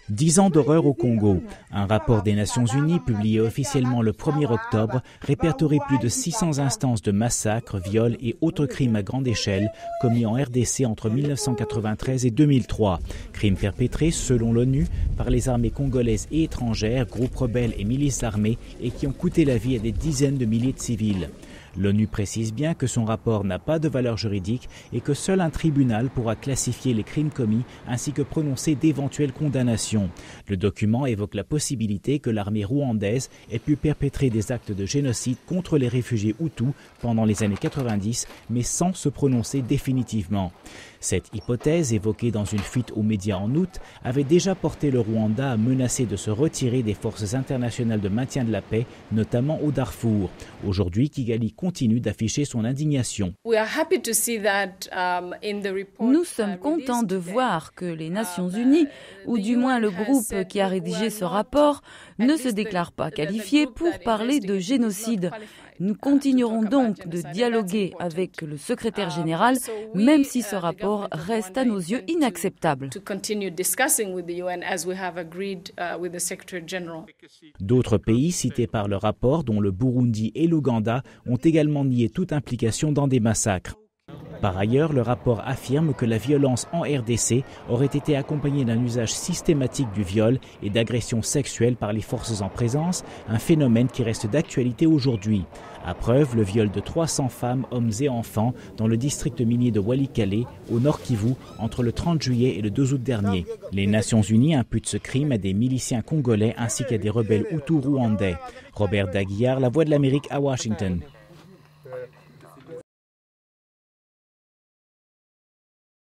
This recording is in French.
10 ans d'horreur au Congo. Un rapport des Nations Unies publié officiellement le 1er octobre répertorie plus de 600 instances de massacres, viols et autres crimes à grande échelle commis en RDC entre 1993 et 2003. Crimes perpétrés, selon l'ONU, par les armées congolaises et étrangères, groupes rebelles et milices armées et qui ont coûté la vie à des dizaines de milliers de civils. L'ONU précise bien que son rapport n'a pas de valeur juridique et que seul un tribunal pourra classifier les crimes commis ainsi que prononcer d'éventuelles condamnations. Le document évoque la possibilité que l'armée rwandaise ait pu perpétrer des actes de génocide contre les réfugiés Hutus pendant les années 90, mais sans se prononcer définitivement. Cette hypothèse, évoquée dans une fuite aux médias en août, avait déjà porté le Rwanda à menacer de se retirer des forces internationales de maintien de la paix, notamment au Darfour. Aujourd'hui, Kigali continue d'afficher son indignation. Nous sommes contents de voir que les Nations Unies, ou du moins le groupe qui a rédigé ce rapport, ne se déclarent pas qualifiés pour parler de génocide. Nous continuerons donc de dialoguer avec le secrétaire général, même si ce rapport reste à nos yeux inacceptable. D'autres pays cités par le rapport, dont le Burundi et l'Ouganda, ont également nié toute implication dans des massacres. Par ailleurs, le rapport affirme que la violence en RDC aurait été accompagnée d'un usage systématique du viol et d'agressions sexuelles par les forces en présence, un phénomène qui reste d'actualité aujourd'hui. À preuve, le viol de 300 femmes, hommes et enfants dans le district minier de Walikale, au Nord Kivu, entre le 30 juillet et le 2 août dernier. Les Nations Unies imputent ce crime à des miliciens congolais ainsi qu'à des rebelles hutus rwandais. Robert Daguillard, La Voix de l'Amérique à Washington.